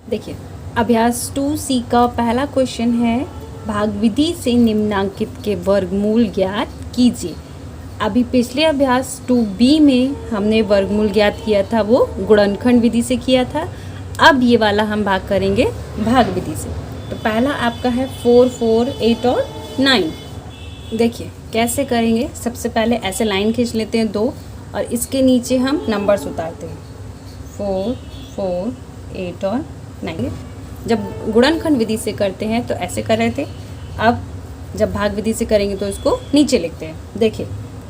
देखिए, अभ्यास 2C का पहला क्वेश्चन है, भाग विधि से निम्नांकित के वर्गमूल ज्ञात कीजिए। अभी पिछले अभ्यास 2B में हमने वर्गमूल ज्ञात किया था, वो गुणनखंड विधि से किया था। अब ये वाला हम भाग करेंगे भाग विधि से। तो पहला आपका है 4, 4, 8 और 9। देखिए कैसे करेंगे। सबसे पहले ऐसे लाइन खींच लेते हैं 2 और इसके नीचे हम नंबर्स उतारते हैं 4, 4, 8 और 9। जब गुणनखंड विधि से करते हैं तो ऐसे कर रहे थे, अब जब भाग विधि से करेंगे तो इसको नीचे लिखते हैं। देखिए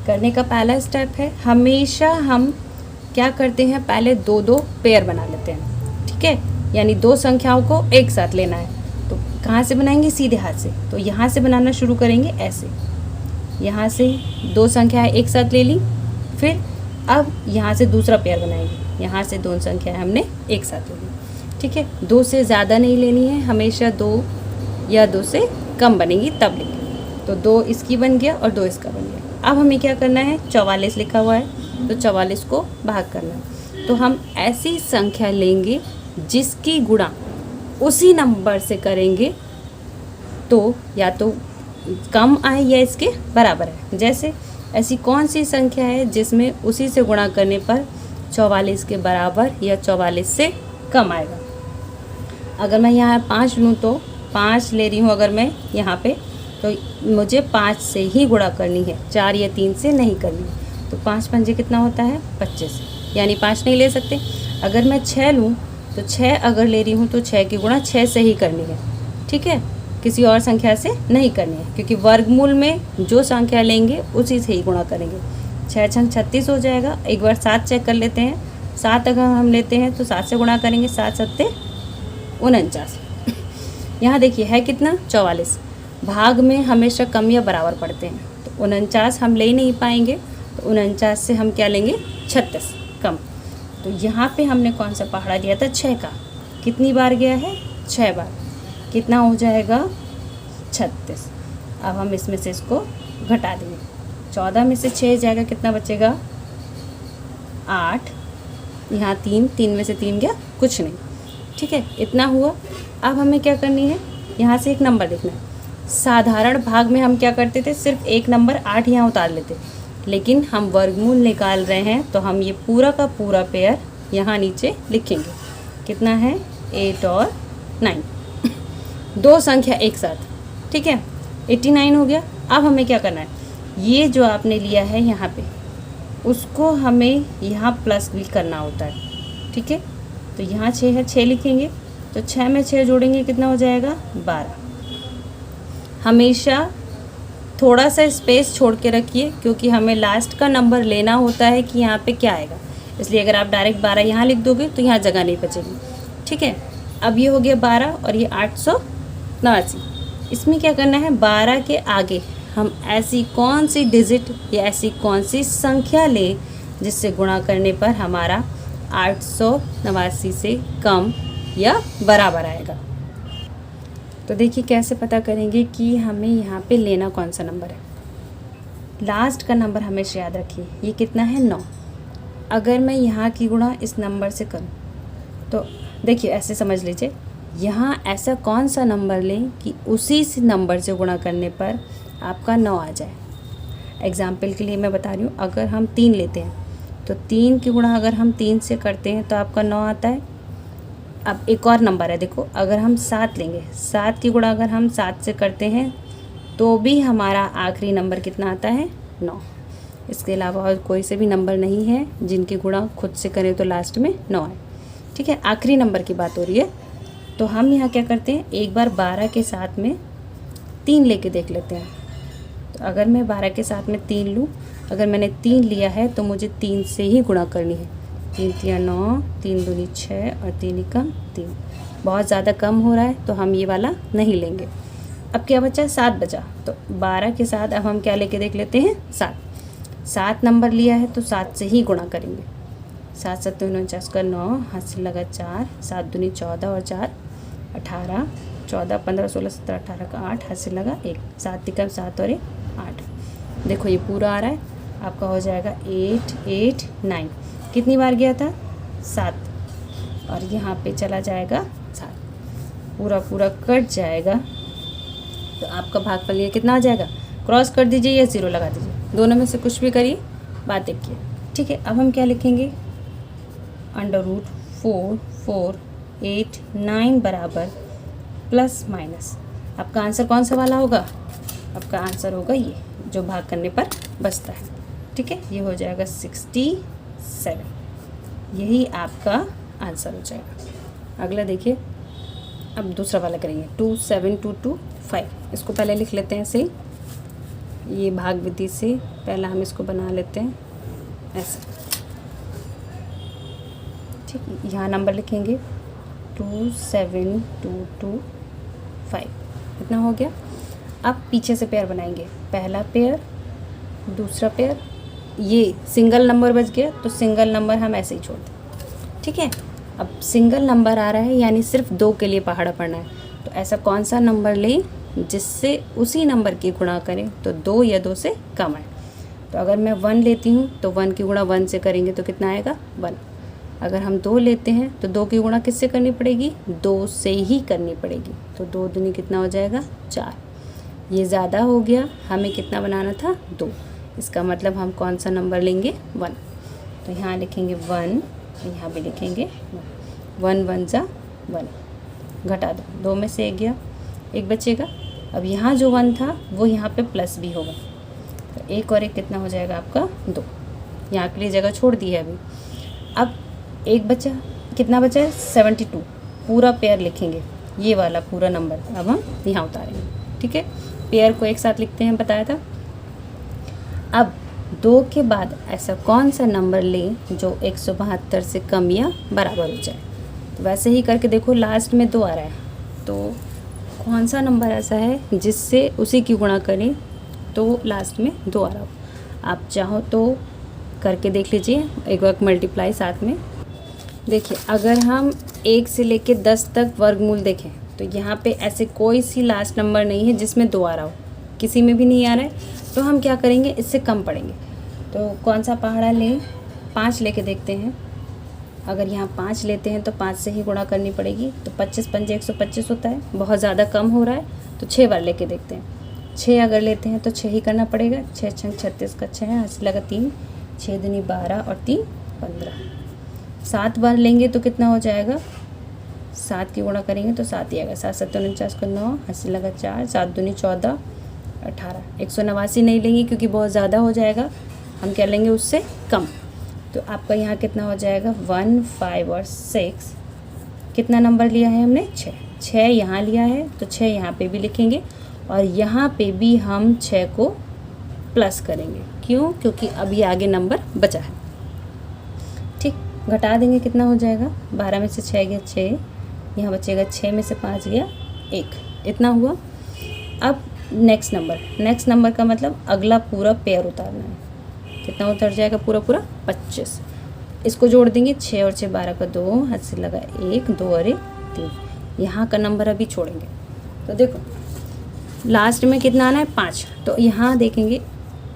करने का पहला स्टेप है, हमेशा हम क्या करते हैं, पहले 2-2 पेयर बना लेते हैं। ठीक है, यानी 2 संख्याओं को एक साथ लेना है। तो कहाँ से बनाएंगे, सीधे हाथ से। तो यहाँ से बनाना शुरू करेंगे ऐसे, यहाँ से 2 संख्याएं एक साथ ले ली, फिर अब यहाँ से दूसरा पेयर बनाएंगे, यहाँ से 2 संख्याएं हमने एक साथ ले ली। ठीक है, 2 से ज़्यादा नहीं लेनी है, हमेशा 2 या 2 से कम बनेगी तब लेंगे। तो 2 इसकी बन गया और 2 इसका बन गया। अब हमें क्या करना है, 44 लिखा हुआ है तो 44 को भाग करना है। तो हम ऐसी संख्या लेंगे जिसकी गुणा उसी नंबर से करेंगे तो या तो कम आए या इसके बराबर है। जैसे ऐसी कौन सी संख्या है जिसमें उसी से गुणा करने पर 44 के बराबर या 44 से कम आएगा। अगर मैं यहाँ 5 लूँ तो 5 ले रही हूँ अगर मैं यहाँ पे, तो मुझे 5 से ही गुणा करनी है, 4 या 3 से नहीं करनी है। तो 5 पंजे कितना होता है, 25, यानी 5 नहीं ले सकते। अगर मैं 6 लूँ तो 6 अगर ले रही हूँ तो 6 की गुणा 6 से ही करनी है। ठीक है, किसी और संख्या से नहीं करनी है, क्योंकि वर्गमूल में जो संख्या लेंगे उसी से ही गुणा करेंगे। 6 छंग 36 हो जाएगा। एक बार 7 चेक कर लेते हैं। 7 अगर हम लेते हैं तो 7 से गुणा करेंगे, 7 सत्ते 49। यहाँ देखिए है कितना, 44। भाग में हमेशा कम या बराबर पड़ते हैं, तो 49 हम ले नहीं पाएंगे, तो 49 से हम क्या लेंगे, 36 कम। तो यहाँ पे हमने कौन सा पहाड़ा दिया था, 6 का। कितनी बार गया है, 6 बार। कितना हो जाएगा, 36। अब हम इसमें से इसको घटा देंगे। 14 में से 6 जाएगा, कितना बचेगा, 8। यहाँ 3 में से 3 गया, कुछ नहीं। ठीक है, इतना हुआ। अब हमें क्या करनी है, यहाँ से एक नंबर देखना है। साधारण भाग में हम क्या करते थे, सिर्फ एक नंबर 8 यहाँ उतार लेते, लेकिन हम वर्गमूल निकाल रहे हैं तो हम ये पूरा का पूरा पेयर यहाँ नीचे लिखेंगे। कितना है, 8 और 9, 2 संख्या एक साथ। ठीक है, 89 हो गया। अब हमें क्या करना है, ये जो आपने लिया है यहाँ पे, उसको हमें यहाँ प्लस भी करना होता है। ठीक है, तो यहाँ 6 है, 6 लिखेंगे, तो 6 में 6 जोड़ेंगे, कितना हो जाएगा, 12। हमेशा थोड़ा सा स्पेस छोड़ के रखिए, क्योंकि हमें लास्ट का नंबर लेना होता है कि यहाँ पे क्या आएगा। इसलिए अगर आप डायरेक्ट 12 यहाँ लिख दोगे तो यहाँ जगह नहीं बचेगी। ठीक है, अब ये हो गया 12 और ये 889। इसमें क्या करना है, 12 के आगे हम ऐसी कौन सी डिजिट या ऐसी कौन सी संख्या लें जिससे गुणा करने पर हमारा 889 से कम या बराबर आएगा। तो देखिए कैसे पता करेंगे कि हमें यहाँ पे लेना कौन सा नंबर है। लास्ट का नंबर हमेशा याद रखिए, ये कितना है, 9। अगर मैं यहाँ की गुणा इस नंबर से करूँ तो देखिए ऐसे समझ लीजिए, यहाँ ऐसा कौन सा नंबर लें कि उसी से नंबर से गुणा करने पर आपका 9 आ जाए। एग्जाम्पल के लिए मैं बता रही हूँ, अगर हम 3 लेते हैं तो 3 की गुणा अगर हम 3 से करते हैं तो आपका 9 आता है। अब एक और नंबर है, देखो, अगर हम 7 लेंगे, 7 की गुणा अगर हम 7 से करते हैं तो भी हमारा आखिरी नंबर कितना आता है, 9। इसके अलावा और कोई से भी नंबर नहीं है जिनकी गुणा खुद से करें तो लास्ट में 9 है। ठीक है, आखिरी नंबर की बात हो रही है। तो हम यहाँ क्या करते हैं, एक बार 12 के साथ में 3 लेके देख लेते हैं। तो अगर मैं 12 के साथ में 3 लूँ, अगर मैंने 3 लिया है तो मुझे 3 से ही गुणा करनी है। 3 तिया 9, 3 दूनी 6 और 3 एकम 3। बहुत ज़्यादा कम हो रहा है तो हम ये वाला नहीं लेंगे। अब क्या बचा, 7 बचा। तो 12 के साथ अब हम क्या लेके देख लेते हैं, 7 नंबर लिया है तो 7 से ही गुणा करेंगे। 7 7 49 का 9, हाथ से लगा 4, 7 दूनी 14 और 4 18, 14 15 16 17 18 का 8, हाथ से लगा 1, 7 तिका 7 और 1 8। देखो ये पूरा आ रहा है, आपका हो जाएगा 8 8 9। कितनी बार गया था, 7, और यहाँ पे चला जाएगा 7। पूरा पूरा कट जाएगा तो आपका भागफल ये कितना आ जाएगा, क्रॉस कर दीजिए या ज़ीरो लगा दीजिए, दोनों में से कुछ भी करिए, बात एक किए। ठीक है, अब हम क्या लिखेंगे, √4 4 8 9 बराबर प्लस माइनस। आपका आंसर कौन सा वाला होगा, आपका आंसर होगा ये जो भाग करने पर बचता है। ठीक है, ये हो जाएगा 67, यही आपका आंसर हो जाएगा। अगला देखिए, अब दूसरा वाला करेंगे 2 7 2 2 5। इसको पहले लिख लेते हैं ऐसे ही, ये भाग विधि से पहला हम इसको बना लेते हैं ऐसे। ठीक है, यहाँ नंबर लिखेंगे 2 7 2 2 5, इतना हो गया। अब पीछे से पेयर बनाएंगे, पहला पेयर दूसरा पेयर, ये सिंगल नंबर बच गया तो सिंगल नंबर हम ऐसे ही छोड़ दें। ठीक है, अब सिंगल नंबर आ रहा है यानी सिर्फ 2 के लिए पहाड़ा पड़ना है, तो ऐसा कौन सा नंबर लें जिससे उसी नंबर की गुणा करें तो 2 या 2 से कम आए। तो अगर मैं 1 लेती हूँ तो 1 की गुणा 1 से करेंगे तो कितना आएगा 1। अगर हम 2 लेते हैं तो 2 की गुणा किससे करनी पड़ेगी, 2 से ही करनी पड़ेगी, तो 2 दूनी कितना हो जाएगा 4। ये ज़्यादा हो गया, हमें कितना बनाना था 2, इसका मतलब हम कौन सा नंबर लेंगे 1। तो यहाँ लिखेंगे 1, यहाँ भी लिखेंगे 1 1 जा 1, घटा दो, 2 में से 1 गया, 1 बचेगा। अब यहाँ जो 1 था वो यहाँ पे प्लस भी होगा, तो 1 और 1 कितना हो जाएगा आपका 2, यहाँ के लिए जगह छोड़ दी है अभी। अब 1 बचा, कितना बचा है 72, पूरा पेयर लिखेंगे, ये वाला पूरा नंबर अब हम यहाँ उतारेंगे। ठीक है, पेयर को एक साथ लिखते हैं, बताया था। अब 2 के बाद ऐसा कौन सा नंबर लें जो 172 से कम या बराबर हो जाए। तो वैसे ही करके देखो, लास्ट में 2 आ रहा है, तो कौन सा नंबर ऐसा है जिससे उसी की गुणा करें तो लास्ट में 2 आ रहा हो। आप चाहो तो करके देख लीजिए, एक बार मल्टीप्लाई साथ में। देखिए, अगर हम 1 से लेके 10 तक वर्गमूल देखें तो यहाँ पे ऐसे कोई सी लास्ट नंबर नहीं है जिसमें 2 आ रहा हो, किसी में भी नहीं आ रहा है, तो हम क्या करेंगे, इससे कम पढ़ेंगे। तो कौन सा पहाड़ा लें, 5 लेके देखते हैं। अगर यहाँ 5 लेते हैं तो 5 से ही गुणा करनी पड़ेगी, तो 25 पंजे 125 होता है, बहुत ज़्यादा कम हो रहा है, तो 6 बार लेके देखते हैं। 6 अगर लेते हैं तो 6 ही करना पड़ेगा, 6 छंग 36 का 6 है, हंसी लगा 3, 6 दूनी 12 और 3 15। 7 बार लेंगे तो कितना हो जाएगा, 7 की गुणा करेंगे तो 7 ही आएगा, 7 7 49 का 9, हंसी लगा 4, 7 दूनी 14 18। 189 नहीं लेंगे क्योंकि बहुत ज़्यादा हो जाएगा, हम क्या लेंगे उससे कम। तो आपका यहाँ कितना हो जाएगा 1 5 और 6, कितना नंबर लिया है हमने 6 यहाँ लिया है, तो 6 यहाँ पे भी लिखेंगे और यहाँ पे भी हम 6 को प्लस करेंगे। क्यों, क्योंकि अभी आगे नंबर बचा है। ठीक, घटा देंगे, कितना हो जाएगा 12 में से 6 गया 6, यहाँ बचेगा 6 में से 5 गया 1, इतना हुआ। अब नेक्स्ट नंबर का मतलब अगला पूरा पेयर उतारना है, कितना उतर जाएगा पूरा 25। इसको जोड़ देंगे, 6 और 6 12 का 2, हाथ से लगा 1, 2 और 1 3। यहाँ का नंबर अभी छोड़ेंगे, तो देखो लास्ट में कितना आना है 5, तो यहाँ देखेंगे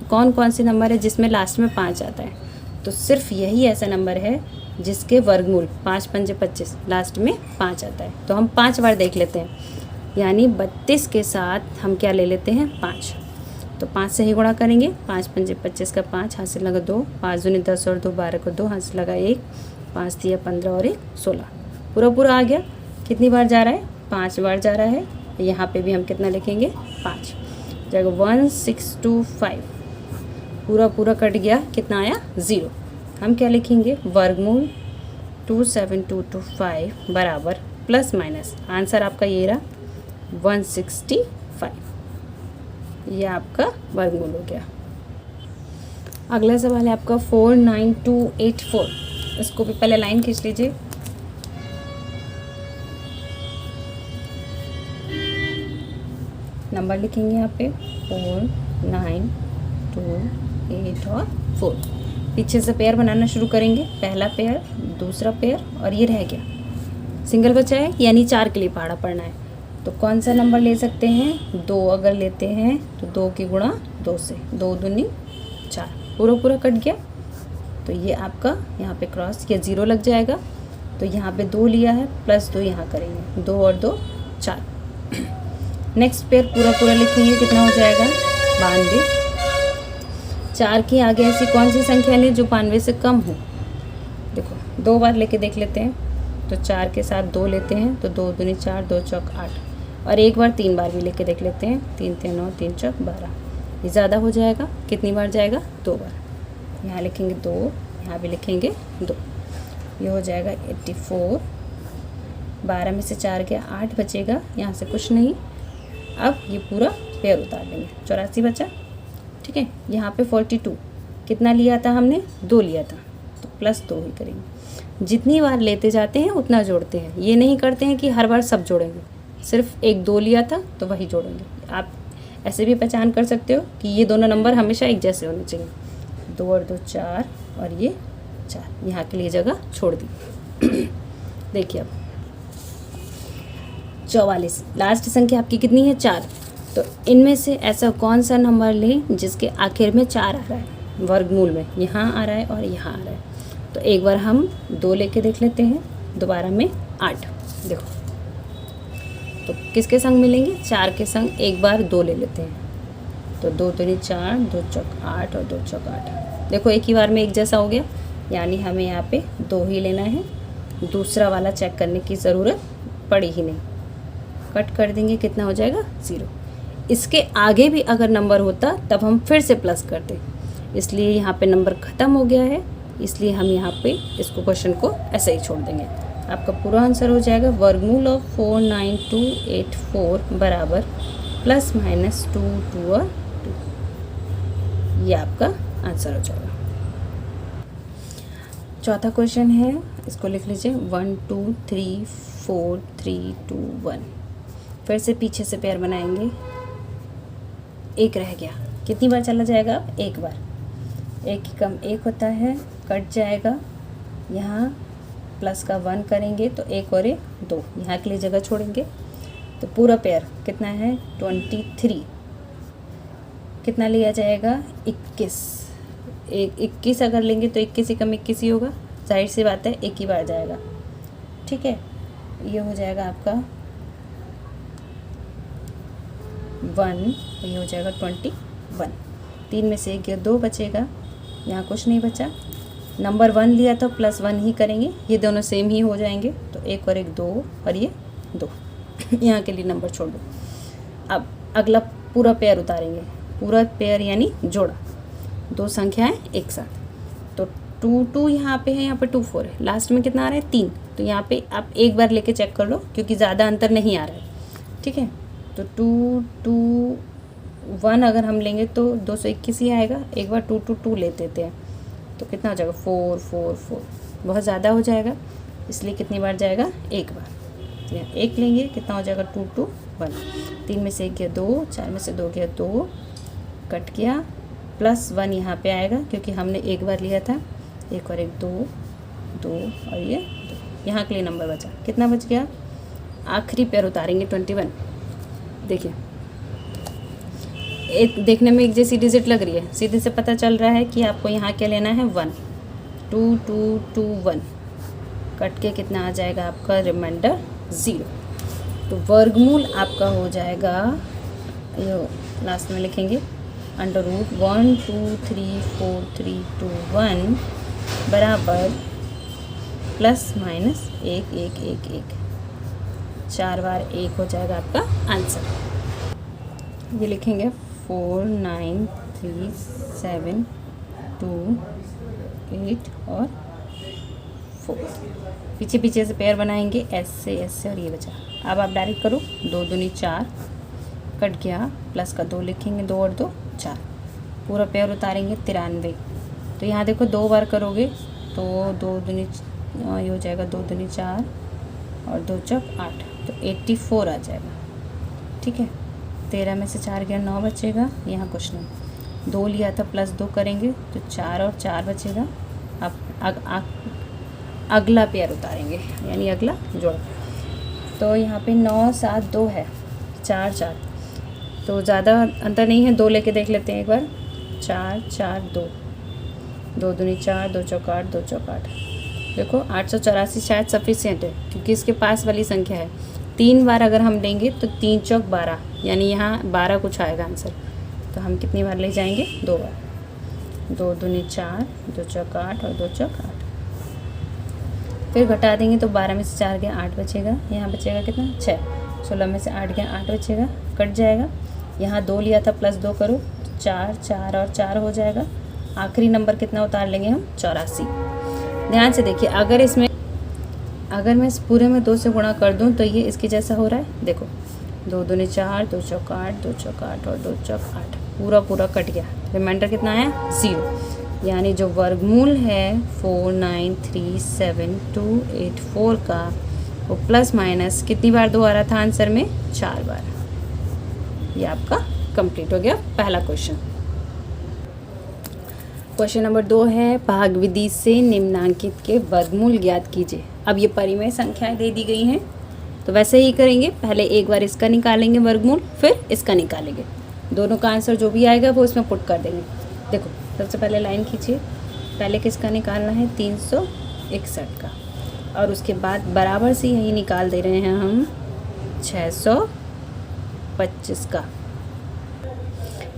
कौन कौन से नंबर है जिसमें लास्ट में 5 आता है। तो सिर्फ यही ऐसा नंबर है जिसके वर्गमूल 5 पंजे 25 लास्ट में 5 आता है, तो हम 5 बार देख लेते हैं। यानी 32 के साथ हम क्या ले लेते हैं 5, तो 5 से ही गुणा करेंगे, 5 पंजे 25 का 5, हाथ से लगा 2, 5 दूनी 10 और 2 12 को 2, हाथ से लगा 1, 5 दिया 15 और 1 16, पूरा आ गया। कितनी बार जा रहा है 5 बार जा रहा है। यहाँ पे भी हम कितना लिखेंगे 5, जाएगा 1625, पूरा कट गया, कितना आया 0। हम क्या लिखेंगे वर्गमूल 27225 बराबर प्लस माइनस, आंसर आपका ये रहा 165, ये आपका वर्गमूल हो गया। अगला सवाल है आपका 49284, इसको भी पहले लाइन खींच लीजिए। नंबर लिखेंगे यहाँ पे 4 9 2 8 और 4। पीछे से पेयर बनाना शुरू करेंगे, पहला पेयर दूसरा पेयर और ये रह गया, सिंगल बचा है यानी 4 के लिए पहाड़ा पड़ना है। तो कौन सा नंबर ले सकते हैं 2 अगर लेते हैं तो 2 की गुणा 2 से, 2 दूनी 4, पूरा कट गया। तो ये आपका यहाँ पे क्रॉस या 0 लग जाएगा, तो यहाँ पे 2 लिया है प्लस 2 यहाँ करेंगे, 2 और 2 4। नेक्स्ट पेयर पूरा पूरा लिखेंगे, कितना हो जाएगा 92। 4 के आगे ऐसी कौन सी संख्या लें जो 92 से कम हो? देखो 2 बार लेके देख लेते हैं। तो 4 के साथ 2 लेते हैं तो 2 दूनी 4, 2 चौक 8, और एक बार 3 बार भी लेके देख लेते हैं। 3 3 9, 3 चौक 12। ये ज़्यादा हो जाएगा, कितनी बार जाएगा? 2 बार। यहाँ लिखेंगे 2, यहाँ भी लिखेंगे 2। ये हो जाएगा 84। 12 में से 4 गया, 8 बचेगा, यहाँ से कुछ नहीं। अब ये पूरा पेयर उतार लेंगे, 84 बचा। ठीक है, यहाँ पे 42 कितना लिया था हमने? 2 लिया था, तो +2 ही करेंगे। जितनी बार लेते जाते हैं उतना जोड़ते हैं, ये नहीं करते हैं कि हर बार सब जोड़ेंगे। सिर्फ 1 2 लिया था तो वही जोड़ेंगे। आप ऐसे भी पहचान कर सकते हो कि ये दोनों नंबर हमेशा एक जैसे होने चाहिए। 2 और 2 4, और ये 4, यहाँ के लिए जगह छोड़ दी। देखिए अब 44, लास्ट संख्या आपकी कितनी है? 4। तो इनमें से ऐसा कौन सा नंबर लें जिसके आखिर में 4 आ रहा है? वर्गमूल में यहाँ आ रहा है और यहाँ आ रहा है। तो एक बार हम 2 लेके देख लेते हैं, दोबारा में 8। देखो तो किसके संग मिलेंगे? 4 के संग एक बार 2 ले लेते हैं। तो 2 दूनी 4, 2 चौक 8 और 2 चौक 8। देखो एक ही बार में एक जैसा हो गया, यानी हमें यहाँ पे 2 ही लेना है। दूसरा वाला चेक करने की ज़रूरत पड़ी ही नहीं। कट कर देंगे, कितना हो जाएगा? 0। इसके आगे भी अगर नंबर होता तब हम फिर से प्लस करते, इसलिए यहाँ पे नंबर ख़त्म हो गया है, इसलिए हम यहाँ पे इसको क्वेश्चन को ऐसे ही छोड़ देंगे। आपका पूरा आंसर हो जाएगा वर्गमूल ऑफ 49284 बराबर +- 2 2 और 2। ये आपका आंसर हो जाएगा। चौथा क्वेश्चन है, इसको लिख लीजिए 1 2 3 4 3 2 1। फिर से पीछे से पेयर बनाएंगे। 1 रह गया, कितनी बार चला जाएगा? अब 1 बार। 1 की कम 1 होता है, कट जाएगा। यहाँ प्लस का 1 करेंगे तो 1 और 1 2, यहाँ के लिए जगह छोड़ेंगे। तो पूरा पेयर कितना है? 23। कितना लिया जाएगा? 21। 21 अगर लेंगे तो 21 ही कम 21 ही होगा, जाहिर सी बात है, 1 ही बार जाएगा। ठीक है, ये हो जाएगा आपका 1, ये हो जाएगा 21। 3 में से 1 गया, 2 बचेगा, यहाँ कुछ नहीं बचा। नंबर 1 लिया तो +1 ही करेंगे, ये दोनों सेम ही हो जाएंगे। तो 1 और 1 2, और ये 2। यहाँ के लिए नंबर छोड़ दो। अब अगला पूरा पेयर उतारेंगे। पूरा पेयर यानी जोड़ा, 2 संख्याएं एक साथ। तो 2 2 यहाँ पे है, यहाँ पे 2 4 है, लास्ट में कितना आ रहा है? 3। तो यहाँ पे आप एक बार लेके चेक कर लो, क्योंकि ज़्यादा अंतर नहीं आ रहा है। ठीक है, तो 2 2 1 अगर हम लेंगे तो 221 ही आएगा। एक बार 2 2 2 ले देते हैं तो कितना हो जाएगा? 4 4 4। बहुत ज़्यादा हो जाएगा, इसलिए कितनी बार जाएगा? 1 बार। तो यहाँ 1 लेंगे, कितना हो जाएगा? 2 2 1। 3 में से 1 गया 2, 4 में से 2 गया 2, कट गया। +1 यहाँ पे आएगा, क्योंकि हमने 1 बार लिया था। 1 और 1 2 2, और ये 2। यहाँ के लिए नंबर बचा, कितना बच गया? आखिरी पेयर उतारेंगे 21। देखिए देखने में एक जैसी डिजिट लग रही है, सीधे से पता चल रहा है कि आपको यहाँ क्या लेना है? 1 2 2 2 1। कट के कितना आ जाएगा आपका? रिमाइंडर 0। तो वर्गमूल आपका हो जाएगा, ये लास्ट में लिखेंगे √1 2 3 4 3 2 1 बराबर +- 1 1 1 1। 4 बार 1 हो जाएगा आपका आंसर। ये लिखेंगे 4 9 3 7 2 8 और 4। पीछे पीछे से पेयर बनाएंगे, ऐसे ऐसे, और ये बचा। अब आप डायरेक्ट करो, 2 दूनी 4, कट गया, प्लस का 2 लिखेंगे, 2 और 2 4। पूरा पेयर उतारेंगे 93। तो यहाँ देखो 2 बार करोगे तो 2 दूनी ये हो जाएगा, 2 दूनी 4 और 2 चौक 8, तो 84 आ जाएगा। ठीक है, 13 में से 4 गया, 9 बचेगा, यहाँ कुछ नहीं। 2 लिया था, +2 करेंगे तो 4 और 4 बचेगा। अब अगला पेयर उतारेंगे, यानी अगला जोड़। तो यहाँ पे 9 7 2 है, 4 4, तो ज़्यादा अंतर नहीं है। 2 लेके देख लेते हैं एक बार। 4 4 2, 2 दूनी 4, 2 चौक 8, 2 चौक 8। देखो 884 शायद सफिशिएंट है, क्योंकि इसके पास वाली संख्या है। 3 बार अगर हम लेंगे तो 3 चौक 12, यानी यहाँ 12 कुछ आएगा आंसर। तो हम कितनी बार ले जाएंगे? 2 बार। 2 दूनी 4, 2 चौक 8 और 2 चौक 8। फिर घटा देंगे तो 12 में से 4 गया 8 बचेगा। यहाँ बचेगा कितना? 6। 16 में से 8 गया 8 बचेगा, कट जाएगा। यहाँ 2 लिया था, प्लस 2 करो तो 4, 4 और 4 हो जाएगा। आखिरी नंबर कितना उतार लेंगे हम? 84। ध्यान से देखिए, अगर मैं इस पूरे में 2 से गुणा कर दूं तो ये इसके जैसा हो रहा है। देखो 2 दूनी 4, 2 चौक 8, 2 चौक 8 और 2 चौक 8, पूरा कट गया। रिमाइंडर कितना आया? 0। यानी जो वर्गमूल है 4937284 का, वो प्लस माइनस कितनी बार दोबारा था आंसर में? 4 बार। ये आपका कंप्लीट हो गया पहला क्वेश्चन। क्वेश्चन नंबर 2 है, भाग विधि से निम्नांकित के वर्गमूल ज्ञात कीजिए। अब ये परिमेय संख्याएं दे दी गई हैं, तो वैसे ही करेंगे। पहले एक बार इसका निकालेंगे वर्गमूल, फिर इसका निकालेंगे। दोनों का आंसर जो भी आएगा वो इसमें पुट कर देंगे। देखो सबसे पहले लाइन खींचिए। पहले किसका निकालना है? 361 का, और उसके बाद बराबर से यही निकाल दे रहे हैं हम 625 का।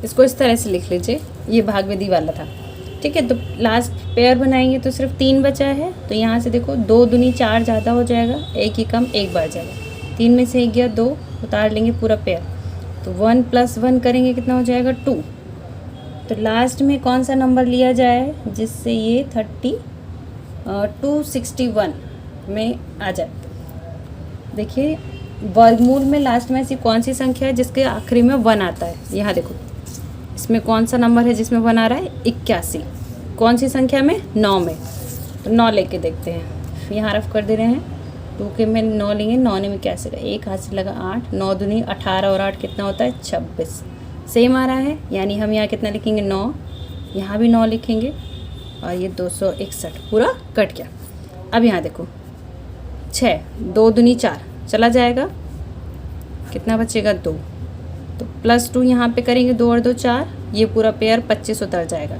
इसको इस तरह से लिख लीजिए, ये भाग विधि वाला था, ठीक है। तो लास्ट पेयर बनाएंगे तो सिर्फ 3 बचा है। तो यहाँ से देखो 2 दूनी 4 ज़्यादा हो जाएगा, 1 ही कम 1 बार जाएगा। 3 में से 1 गया 2, उतार लेंगे पूरा पेयर। तो 1 + 1 करेंगे, कितना हो जाएगा? 2। तो लास्ट में कौन सा नंबर लिया जाए जिससे ये 261 में आ जाए? देखिए वर्गमूल में लास्ट में ऐसी कौन सी संख्या है जिसके आखिरी में 1 आता है? यहाँ देखो इसमें कौन सा नंबर है जिसमें 1 आ रहा है? 81। कौन सी संख्या में? 9 में। तो 9 लेके देखते हैं। यहाँ रफ कर दे रहे हैं, 2 के में 9 लेंगे, 9 में कैसे लगा? 1 हाथ से लगा 8, 9 दूनी 18 और 8 कितना होता है? 26। सेम आ रहा है, यानी हम यहाँ कितना लिखेंगे? 9। यहाँ भी 9 लिखेंगे, और ये 261 पूरा कट गया। अब यहाँ देखो 6, 2 दूनी 4 चला जाएगा, कितना बचेगा? 2। तो +2 यहाँ पे करेंगे, 2 और 2 4, ये पूरा पेयर 25 उतर जाएगा।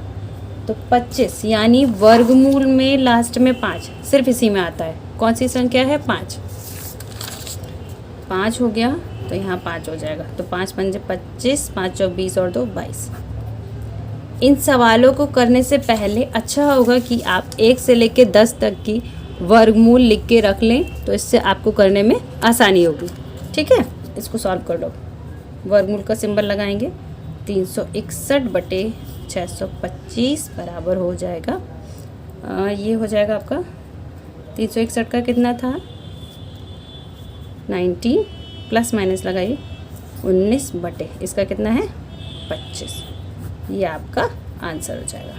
तो 25, यानी वर्गमूल में लास्ट में 5 सिर्फ इसी में आता है। कौन सी संख्या है? 5। 5 हो गया, तो यहाँ 5 हो जाएगा। तो 5 × 5 = 25, 5 × 4 = 20 और 2 = 22। इन सवालों को करने से पहले अच्छा होगा कि आप 1 से लेकर 10 तक की वर्गमूल लिख के रख लें, तो इससे आपको करने में आसानी होगी, ठीक है। इसको सॉल्व कर लो। वर्गमूल का सिंबल लगाएंगे, 361/625 बराबर हो जाएगा, ये हो जाएगा आपका 361 का कितना था? 19, प्लस माइनस लगाइए 19 बटे इसका कितना है? 25। ये आपका आंसर हो जाएगा।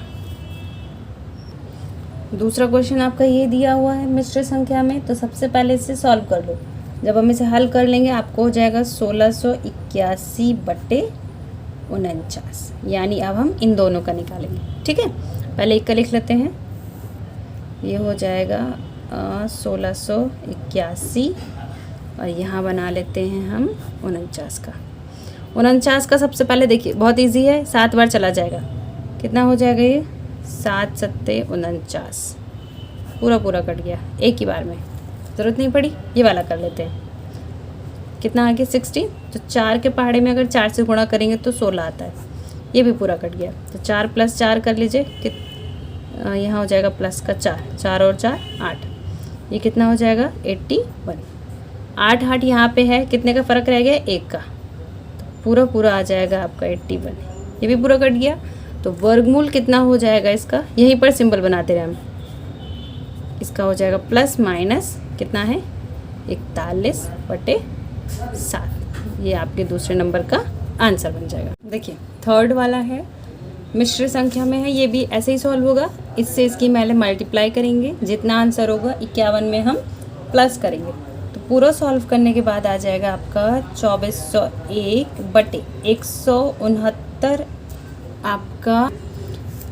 दूसरा क्वेश्चन आपका ये दिया हुआ है मिश्र संख्या में, तो सबसे पहले इसे सॉल्व कर लो। जब हम इसे हल कर लेंगे आपको हो जाएगा 1681/49, यानी अब हम इन दोनों का निकालेंगे, ठीक है। पहले एक का लिख लेते हैं, ये हो जाएगा 1681, और यहाँ बना लेते हैं हम 49 का। 49 का सबसे पहले देखिए बहुत इजी है, 7 बार चला जाएगा, कितना हो जाएगा? ये 7 × 7 = 49, पूरा कट गया एक ही बार में, ज़रूरत नहीं पड़ी। ये वाला कर लेते हैं, कितना आ गया? 16। तो 4 के पहाड़े में अगर 4 से गुणा करेंगे तो 16 आता है, ये भी पूरा कट गया। तो 4 + 4 कर लीजिए, यहाँ हो जाएगा प्लस का 4, 4 और 4 8, ये कितना हो जाएगा? 81। 8 8 यहाँ पे है, कितने का फ़र्क रह गया? 1 का। तो पूरा आ जाएगा आपका 81, ये भी पूरा कट गया। तो वर्गमूल कितना हो जाएगा इसका? यहीं पर सिंबल बनाते रहे हम। इसका हो जाएगा प्लस माइनस कितना है? 41/7। ये आपके दूसरे नंबर का आंसर बन जाएगा। देखिए थर्ड वाला है, मिश्र संख्या में है, ये भी ऐसे ही सॉल्व होगा। इससे इसकी पहले मल्टीप्लाई करेंगे, जितना आंसर होगा 51 में हम प्लस करेंगे। तो पूरा सॉल्व करने के बाद आ जाएगा आपका 2401/169 आपका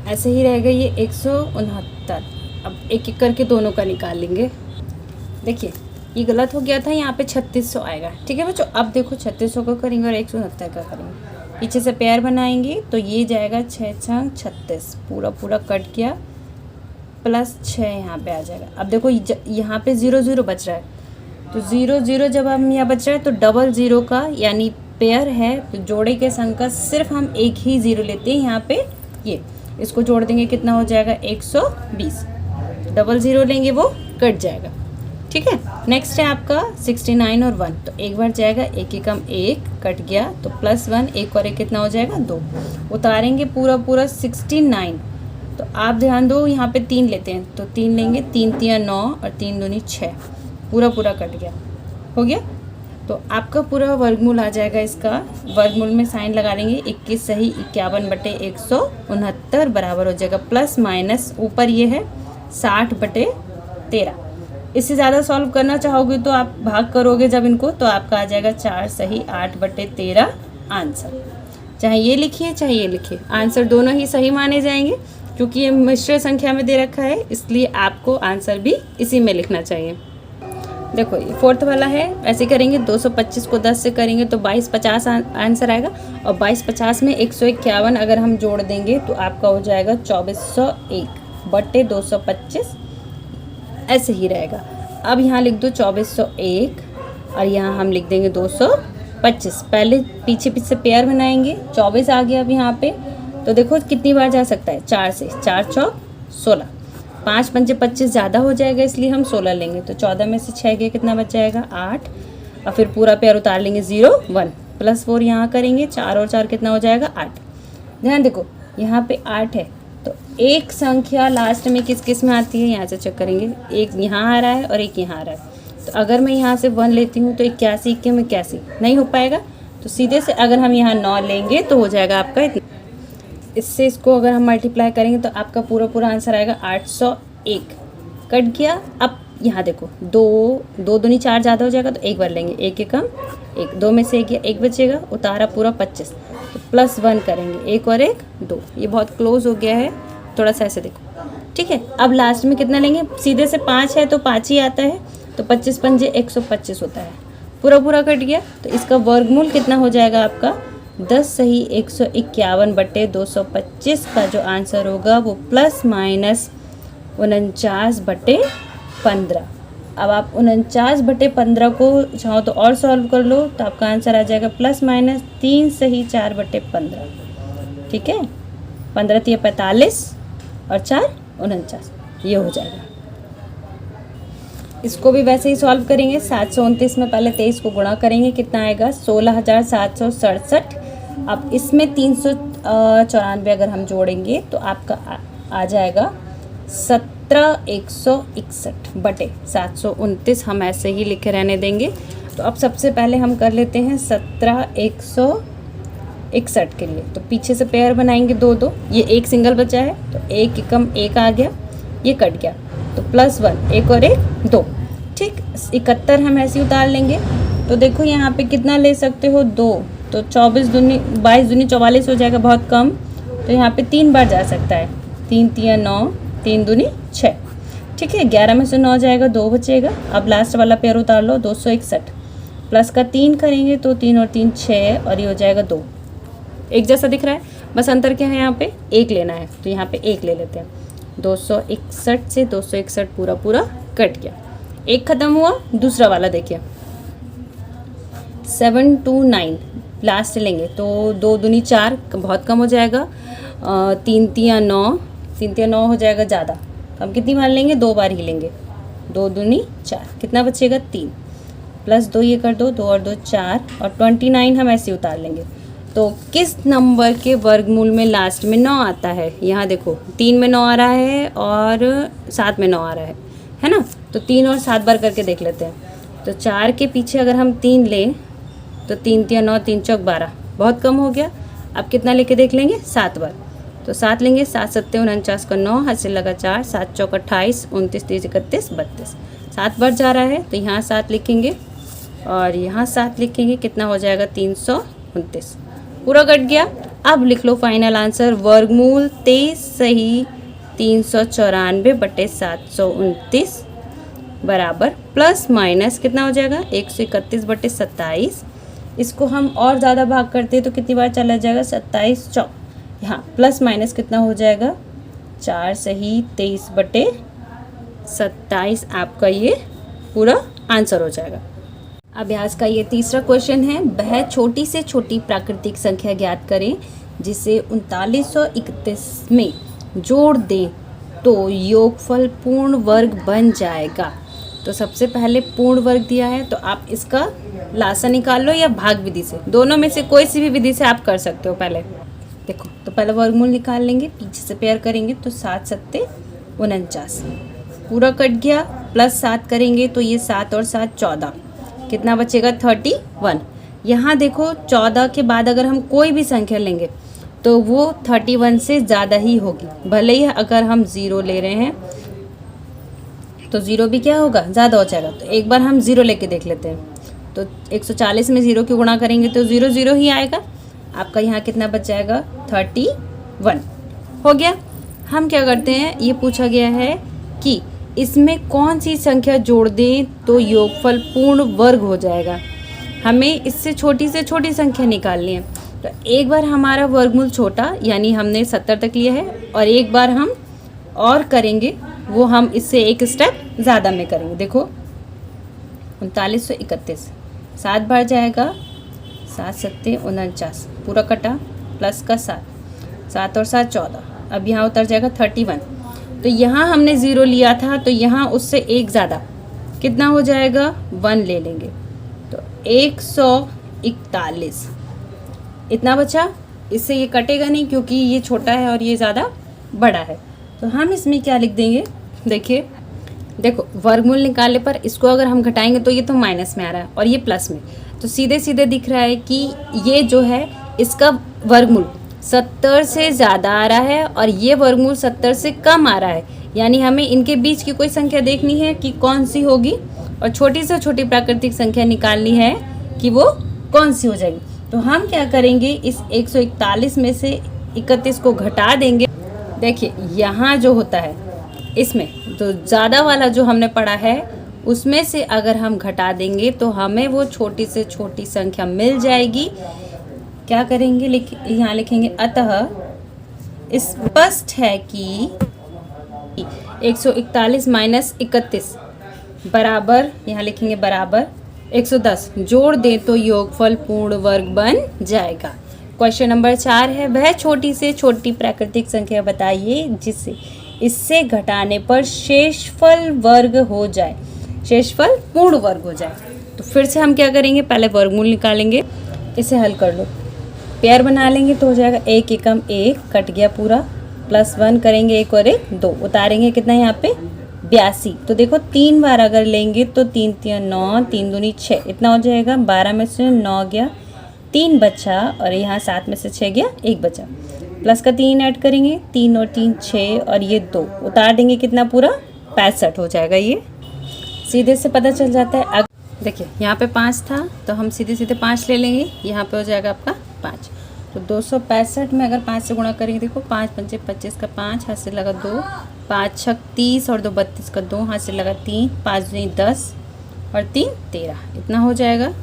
ऐसे ही रहेगा, ये 169। अब एक एक करके दोनों का निकाल लेंगे। देखिए ये गलत हो गया था, यहाँ पे 3600 आएगा, ठीक है बच्चों। अब देखो 3600 का करेंगे और 169 का करेंगे, पीछे से पेयर बनाएंगे तो ये जाएगा 6 × 36, पूरा कट गया, प्लस 6 यहाँ पे आ जाएगा। अब देखो यहाँ पे 0 0 बच रहा है, तो 0 0 जब हम यहाँ बच रहा है तो डबल 0 का यानी पेयर है, तो जोड़े के संग का सिर्फ हम एक ही 0 लेते हैं यहाँ पे। ये इसको जोड़ देंगे कितना हो जाएगा 120, डबल 0 लेंगे वो कट जाएगा। ठीक है, नेक्स्ट है आपका 69 और 1, तो एक बार जाएगा, एक एकम एक कट गया, तो +1 एक और एक कितना हो जाएगा 2, उतारेंगे पूरा पूरा 69। तो आप ध्यान दो यहाँ पे 3 लेते हैं, तो 3 लेंगे, 3 3 9 और 3 दूनी 6, पूरा पूरा कट गया, हो गया। तो आपका पूरा वर्गमूल आ जाएगा इसका, वर्गमूल में साइन लगा लेंगे, 21 सही 51/169 बराबर हो जाएगा प्लस माइनस ऊपर ये है 60/13। इससे ज़्यादा सॉल्व करना चाहोगे तो आप भाग करोगे जब इनको, तो आपका आ जाएगा 4 सही 8/13 आंसर। चाहे ये लिखिए चाहे ये लिखिए, आंसर दोनों ही सही माने जाएंगे, क्योंकि ये मिश्र संख्या में दे रखा है, इसलिए आपको आंसर भी इसी में लिखना चाहिए। देखो ये 4th वाला है, ऐसे करेंगे 225 को 10 से करेंगे तो 2250 आंसर आएगा, और 2250 में 151 अगर हम जोड़ देंगे तो आपका हो जाएगा 2401/225, ऐसे ही रहेगा। अब यहाँ लिख दो 2401 और यहाँ हम लिख देंगे 225, पहले पीछे पीछे पेयर बनाएंगे, 24 आ गया अब यहाँ पे, तो देखो कितनी बार जा सकता है, 4 से, 4 चौक 16, 5 पंचे 25 ज़्यादा हो जाएगा इसलिए हम 16 लेंगे, तो 14 में से 6 गया कितना बच जाएगा 8, और फिर पूरा पेयर उतार लेंगे 0 1 +4 यहाँ करेंगे, 4 और 4 कितना हो जाएगा 8। ध्यान देखो यहाँ पे 8 है, तो एक संख्या लास्ट में किस किस में आती है यहाँ से चेक करेंगे, एक यहाँ आ रहा है और एक यहाँ आ रहा है, तो अगर मैं यहाँ से 1 लेती हूँ तो 81 के में 81 नहीं हो पाएगा, तो सीधे से अगर हम यहाँ 9 लेंगे तो हो जाएगा आपका इतना, इससे इसको अगर हम मल्टीप्लाई करेंगे तो आपका पूरा पूरा आंसर आएगा 801, कट गया। अब यहाँ देखो 2 दूनी 4 ज़्यादा हो जाएगा, तो एक बार लेंगे, एक एकम एक, 2 में से एक बचेगा, उतारा पूरा 25, तो +1 करेंगे, एक और एक 2, ये बहुत क्लोज हो गया है, थोड़ा सा ऐसे देखो। ठीक है, अब लास्ट में कितना लेंगे, सीधे से 5 है तो 5 ही आता है, तो 25 पंजे 125 होता है, पूरा पूरा कट गया, तो इसका वर्गमूल कितना हो जाएगा आपका 10 सही 151/225 का जो आंसर होगा वो ±49/15। अब आप 49/15 को चाहो तो और सॉल्व कर लो, तो आपका आंसर आ जाएगा ±3 सही 4/15। ठीक है, 15 × 45 और 4 49, ये हो जाएगा। इसको भी वैसे ही सॉल्व करेंगे, 729 में पहले 23 को गुणा करेंगे, कितना आएगा 16,767। अब इसमें 394 अगर हम जोड़ेंगे तो आपका आ जाएगा 17,161/729, हम ऐसे ही लिखे रहने देंगे। तो अब सबसे पहले हम कर लेते हैं 17,161 के लिए, तो पीछे से पेयर बनाएंगे 2 2, ये एक सिंगल बचा है, तो एक एकम एक आ गया, ये कट गया, तो +1 एक और एक 2। ठीक, 71 हम ऐसे ही उतार लेंगे, तो देखो यहाँ पे कितना ले सकते हो 2, तो 22 दूनी 44 हो जाएगा, बहुत कम, तो यहाँ पे 3 बार जा सकता है, 3 3 9, 3 दूनी 6। ठीक है, 11 में से 9 जाएगा, 2 बचेगा। अब लास्ट वाला पेयर उतार लो, 261 प्लस का 3 करेंगे तो 3 और 3 6, और ये हो जाएगा 2, एक जैसा दिख रहा है, बस अंतर क्या है यहाँ पे 1 लेना है, तो यहाँ पे 1 ले लेते हैं, 261 से 261 पूरा पूरा कट गया, एक खत्म हुआ। दूसरा वाला देखिए 729 लास्ट लेंगे, तो 2 दूनी 4 बहुत कम हो जाएगा, 3 3 9, 3 3 9 हो जाएगा ज़्यादा, तो हम कितनी बार लेंगे 2 बार ही लेंगे, 2 दूनी 4, कितना बचेगा 3, +2 ये कर दो, 2 और 2 4, और 29 हम ऐसे उतार लेंगे। तो किस नंबर के वर्गमूल में लास्ट में 9 आता है, यहाँ देखो 3 में 9 आ रहा है और 7 में 9 आ रहा है ना, तो 3 और 7 बार करके देख लेते हैं। तो 4 के पीछे अगर हम 3 लें तो 3 3 9, 3 चौक 12, बहुत कम हो गया। अब कितना लेके देख लेंगे 7 बार, तो 7 लेंगे, 7 7 49 का 9, हाथ से लगा 4, 7 चौक 28, 29 30 31 32, 7 बार जा रहा है, तो यहाँ 7 लिखेंगे और यहाँ 7 लिखेंगे, कितना हो जाएगा 329, पूरा कट गया। अब लिख लो फाइनल आंसर, वर्गमूल 23 सही 394/729 बराबर प्लस माइनस कितना हो जाएगा 131/27। इसको हम और ज़्यादा भाग करते हैं तो कितनी बार चला जाएगा 27 चौक, यहाँ प्लस माइनस कितना हो जाएगा 4 सही 23/27 आपका ये पूरा आंसर हो जाएगा। अभ्यास का ये तीसरा क्वेश्चन है, वह छोटी से छोटी प्राकृतिक संख्या ज्ञात करें जिसे 3931 में जोड़ दें तो योगफल पूर्ण वर्ग बन जाएगा। तो सबसे पहले पूर्ण वर्ग दिया है तो आप इसका लासा निकाल लो या भाग विधि से, दोनों में से कोई सी भी विधि से आप कर सकते हो। पहले देखो, तो पहले वर्गमूल निकाल लेंगे, पीछे से पेयर करेंगे तो 7 सत्ते 49 पूरा कट गया, प्लस 7 करेंगे तो ये 7 और 7 14, कितना बचेगा 31। यहाँ देखो 14 के बाद अगर हम कोई भी संख्या लेंगे तो वो 31 से ज़्यादा ही होगी, भले ही अगर हम 0 ले रहे हैं तो 0 भी क्या होगा, ज़्यादा हो जाएगा। तो एक बार हम 0 लेके देख लेते हैं, तो 140 में 0 की गुणा करेंगे तो 0 0 ही आएगा। आपका यहाँ कितना बच जाएगा 31 हो गया। हम क्या करते हैं, ये पूछा गया है कि इसमें कौन सी संख्या जोड़ दें तो योगफल पूर्ण वर्ग हो जाएगा। हमें इससे छोटी से छोटी संख्या निकालनी है। तो एक बार हमारा वर्गमूल छोटा यानी हमने 70 तक लिया है, और एक बार हम और करेंगे, वो हम इससे एक स्टेप ज़्यादा में करेंगे। देखो 3931 7 बार जाएगा, 7 सत्ते 49 पूरा कटा, प्लस का 7 और 7 14, अब यहाँ उतर जाएगा 31। तो यहाँ हमने 0 लिया था तो यहाँ उससे एक ज़्यादा कितना हो जाएगा 1 ले लेंगे, तो 141 इतना बचा। इससे ये कटेगा नहीं क्योंकि ये छोटा है और ये ज़्यादा बड़ा है। तो हम इसमें क्या लिख देंगे, देखिए देखो वर्गमूल निकालने पर इसको अगर हम घटाएंगे तो ये तो माइनस में आ रहा है और ये प्लस में, तो सीधे सीधे दिख रहा है कि ये जो है इसका वर्गमूल 70 से ज़्यादा आ रहा है और ये वर्गमूल 70 से कम आ रहा है। यानी हमें इनके बीच की कोई संख्या देखनी है कि कौन सी होगी, और छोटी से छोटी प्राकृतिक संख्या निकालनी है कि वो कौन सी हो जाएगी। तो हम क्या करेंगे, इस 141 में से 31 को घटा देंगे। देखिए यहाँ जो होता है इसमें तो ज़्यादा वाला जो हमने पढ़ा है उसमें से अगर हम घटा देंगे तो हमें वो छोटी से छोटी संख्या मिल जाएगी। क्या करेंगे, यहाँ लिखेंगे अतः स्पष्ट है कि 141 माइनस 31 बराबर, यहाँ लिखेंगे बराबर 110, जोड़ दें तो योगफल पूर्ण वर्ग बन जाएगा। क्वेश्चन नंबर 4 है, वह छोटी से छोटी प्राकृतिक संख्या बताइए जिससे इससे घटाने पर शेषफल वर्ग हो जाए, शेषफल पूर्ण वर्ग हो जाए। तो फिर से हम क्या करेंगे, पहले वर्गमूल निकालेंगे, इसे हल कर लो, पेयर बना लेंगे तो हो जाएगा 1 एकम 1 कट गया पूरा, प्लस 1 करेंगे 1 और 1 2, उतारेंगे कितना यहाँ पे 82। तो देखो 3 बार अगर लेंगे तो 3 3 9 3 दूनी 6 इतना हो जाएगा, 12 में से 9 गया, 3 बचा, और यहाँ 7 में से 6 गया 1 बचा, प्लस का 3 ऐड करेंगे, 3 और 3 6 और ये 2 उतार देंगे कितना पूरा 65 हो जाएगा। ये सीधे से पता चल जाता है। अब देखिए यहाँ पे 5 था तो हम सीधे सीधे 5 ले लेंगे, यहाँ पे हो जाएगा आपका 5। तो 265 में अगर 5 से गुणा करेंगे, देखो 5 पंचे 25 का 5 हाथ से लगा 2, 5 छक 30 और 2 32 का 2 हाथ से लगा 3, 5 दूनी 10 और 3 13 इतना हो जाएगा।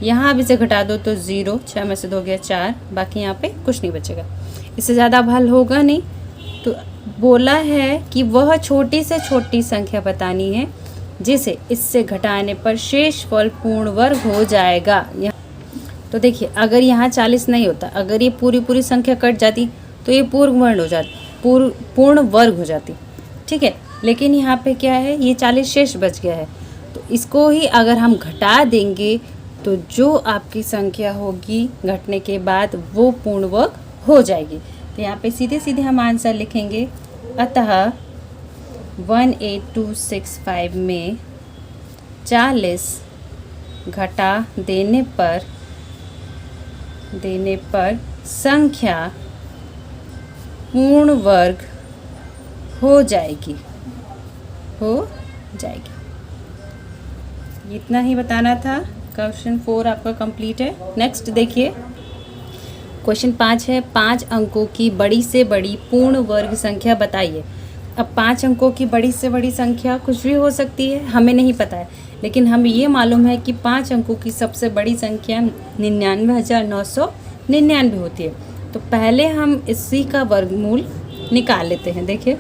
यहाँ अब इसे घटा दो तो 0, 6 में से 2 गया 4, बाकी यहाँ पे कुछ नहीं बचेगा, इससे ज़्यादा अब हल होगा नहीं। तो बोला है कि वह छोटी से छोटी संख्या बतानी है जिसे इससे घटाने पर शेषफल पूर्ण वर्ग हो जाएगा। तो देखिए अगर यहाँ 40 नहीं होता, अगर ये पूरी संख्या कट जाती तो ये पूर्ण वर्ग हो जाती, पूर्ण वर्ग हो जाती, ठीक है। लेकिन यहाँ पे क्या है, ये 40 शेष बच गया है, तो इसको ही अगर हम घटा देंगे तो जो आपकी संख्या होगी घटने के बाद वो पूर्ण वर्ग हो जाएगी। तो यहाँ पे सीधे सीधे हम आंसर लिखेंगे, अतः 18265 में 40 घटा देने पर संख्या पूर्ण वर्ग हो जाएगी। इतना ही बताना था। क्वेश्चन 4 आपका कंप्लीट है। नेक्स्ट देखिए क्वेश्चन 5 है, 5 अंकों की बड़ी से बड़ी पूर्ण वर्ग संख्या बताइए। अब 5 अंकों की बड़ी से बड़ी संख्या कुछ भी हो सकती है, हमें नहीं पता है, लेकिन हमें ये मालूम है कि 5 अंकों की सबसे बड़ी संख्या 99,999 होती है। तो पहले हम इसी का वर्गमूल निकाल लेते हैं। देखिए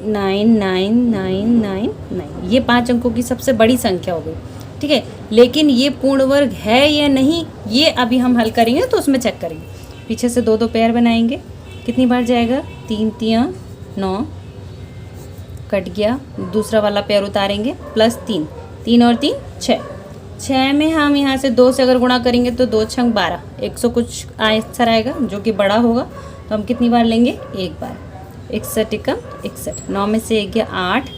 999999 ये 5 अंकों की सबसे बड़ी संख्या हो गई, ठीक है। लेकिन ये पूर्ण वर्ग है या नहीं, ये अभी हम हल करेंगे तो उसमें चेक करेंगे। पीछे से 2 2 पेयर बनाएंगे, कितनी बार जाएगा, 3 3 9, कट गया। दूसरा वाला पेयर उतारेंगे, प्लस 3 3 और 3 6, 6 में हम यहाँ से 2 से अगर गुणा करेंगे तो 2 6 12, 100 कुछ आंसर आएगा जो कि बड़ा होगा। तो हम कितनी बार लेंगे, एक बार। 61 एकम 61, 9 में से 1 गया 8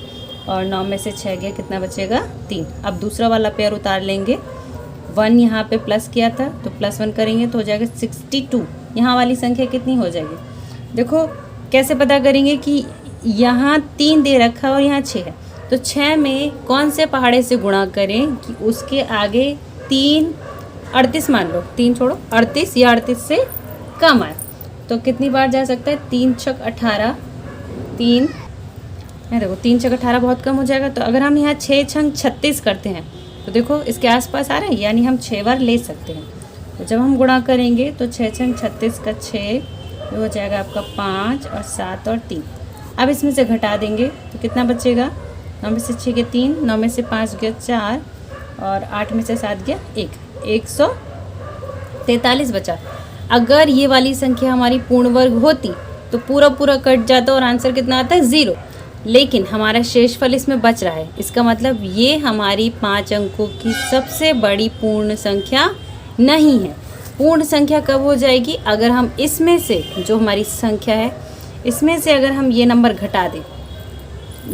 और 9 में से 6 गया, कितना बचेगा, 3। अब दूसरा वाला पेयर उतार लेंगे, 1 यहाँ पे प्लस किया था तो +1 करेंगे तो हो जाएगा 62। यहाँ वाली संख्या कितनी हो जाएगी, देखो कैसे पता करेंगे कि यहाँ 3 दे रखा है और यहाँ 6 है, तो 6 में कौन से पहाड़े से गुणा करें कि उसके आगे 3 38 मान लो, 3 छोड़ो 38 या 38 से कम आए। तो कितनी बार जा सकता है, 3 छक 18, 3 देखो 3 छक 18 बहुत कम हो जाएगा। तो अगर हम यहाँ 6 छंग 36 करते हैं तो देखो इसके आसपास आ रहा है, यानी हम 6 बार ले सकते हैं। तो जब हम गुणा करेंगे तो 6 छंग 36 का 6 हो जाएगा आपका 5 और 7 और 3। अब इसमें से घटा देंगे तो कितना बचेगा, 9 में से 6 गया 3, 9 में से 5 गया 4 और 8 में से 7 गया 1, 143 बचा। अगर ये वाली संख्या हमारी पूर्ण वर्ग होती तो पूरा पूरा कट जाता और आंसर कितना आता है, 0। लेकिन हमारा शेषफल इसमें बच रहा है, इसका मतलब ये हमारी 5 अंकों की सबसे बड़ी पूर्ण संख्या नहीं है। पूर्ण संख्या कब हो जाएगी, अगर हम इसमें से जो हमारी संख्या है इसमें से अगर हम ये नंबर घटा दें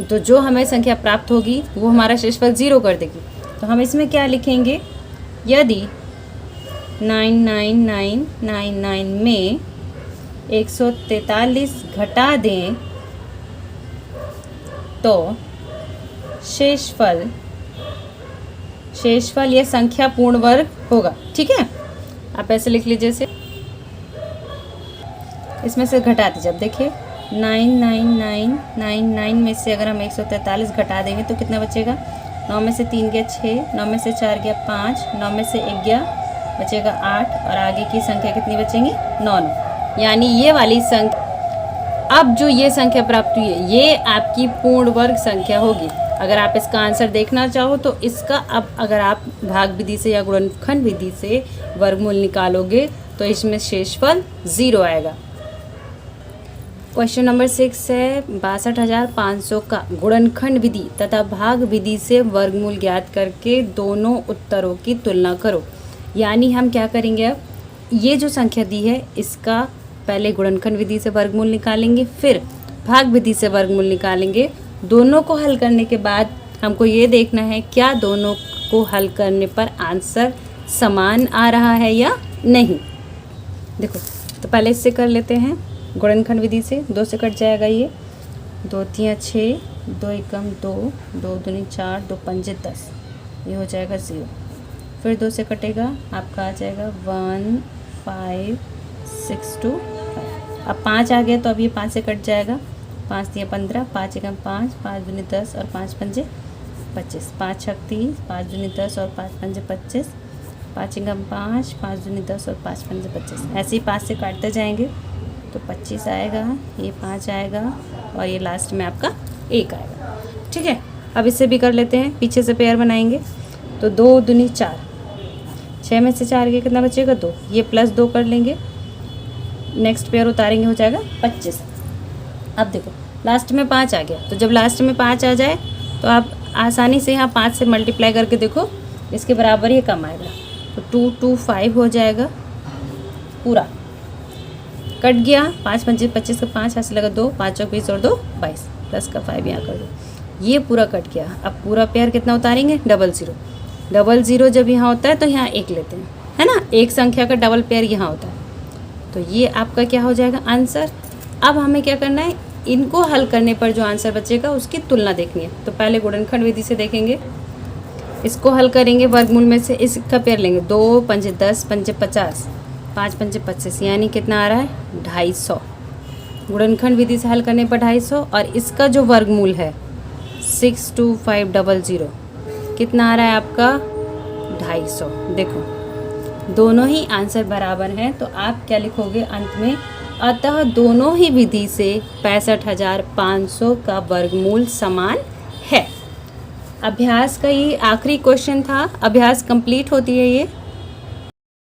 तो जो हमें संख्या प्राप्त होगी वो हमारा शेषफल 0 कर देगी। तो हम इसमें क्या लिखेंगे, यदि 99999 में 143 घटा दें तो शेषफल यह संख्या पूर्ण वर्ग होगा, ठीक है। आप ऐसे लिख लीजिए, जैसे इसमें से घटा दीजिए। अब देखिए 99999 में से अगर हम 143 घटा देंगे तो कितना बचेगा, 9 में से 3 गया 6, 9 में से 4 गया 5, 9 में से 1 गया बचेगा 8 और आगे की संख्या कितनी बचेंगी, 9 9। यानी ये वाली संख्या, अब जो ये संख्या प्राप्त हुई है ये आपकी पूर्ण वर्ग संख्या होगी। अगर आप इसका आंसर देखना चाहो तो इसका, अब अगर आप भाग विधि से या गुणनखंड विधि से वर्गमूल निकालोगे तो इसमें शेषफल 0 आएगा। क्वेश्चन नंबर 6 है 62,500 का गुणनखंड विधि तथा भाग विधि से वर्गमूल ज्ञात करके दोनों उत्तरों की तुलना करो। यानी हम क्या करेंगे, अब ये जो संख्या दी है इसका पहले गुणनखंड विधि से वर्गमूल निकालेंगे, फिर भाग विधि से वर्गमूल निकालेंगे। दोनों को हल करने के बाद हमको ये देखना है क्या दोनों को हल करने पर आंसर समान आ रहा है या नहीं। देखो तो पहले इससे कर लेते हैं गुणनखंड विधि से। 2 से कट जाएगा ये, 2 3 6, 2 एकम 2, 2 दूनी 4, 2 पंजे 10, ये हो जाएगा 0। फिर 2 से कटेगा आपका आ जाएगा 1 5 6 2 5। अब 5 आ गया तो अब ये 5 से कट जाएगा, 5 3 15, 5 एकम 5, 5 दूनी 10 और 5 पंजे 25, 5 छक 30, 5 दूनी 10 और 5 पंजे 25, 5 एकम 5, 5 दूनी 10 और 5 पंजे 25। ऐसे ही 5 से काटते जाएंगे तो 25 आएगा, ये 5 आएगा और ये लास्ट में आपका 1 आएगा, ठीक है। अब इससे भी कर लेते हैं, पीछे से पेयर बनाएंगे तो 2 दूनी 4, 6 में से 4 गया कितना बचेगा 2, ये +2 कर लेंगे, नेक्स्ट पेयर उतारेंगे हो जाएगा 25। अब देखो लास्ट में 5 आ गया, तो जब लास्ट में 5 आ जाए तो आप आसानी से यहाँ 5 से मल्टीप्लाई करके देखो इसके बराबर ये कम आएगा, तो 2 2 5 हो जाएगा, पूरा कट गया। 5 पंजे 25 का 5 ऐसे लगा 2, 5 चौक 20 और 2 22, प्लस का 5 यहाँ कर दो, ये पूरा कट गया। अब पूरा पेयर कितना उतारेंगे, 00। 00 जब यहाँ होता है तो यहाँ 1 लेते हैं, है ना, एक संख्या का डबल पेयर यहाँ होता है, तो ये आपका क्या हो जाएगा आंसर। अब हमें क्या करना है, इनको हल करने पर जो आंसर बचेगा उसकी तुलना देखनी है। तो पहले गुणनखंड विधि से देखेंगे, इसको हल करेंगे, वर्गमूल में से इसका पेयर लेंगे, 2 पंजे 10, पंजे 50, 5 पंजे 25, यानी कितना आ रहा है 250। गुणनखंड विधि से हल करने पर 250 और इसका जो वर्गमूल है 62500 कितना आ रहा है आपका 250। देखो दोनों ही आंसर बराबर हैं, तो आप क्या लिखोगे अंत में, अतः दोनों ही विधि से 65,500 का वर्गमूल समान है। अभ्यास का ये आखिरी क्वेश्चन था। अभ्यास कंप्लीट होती है ये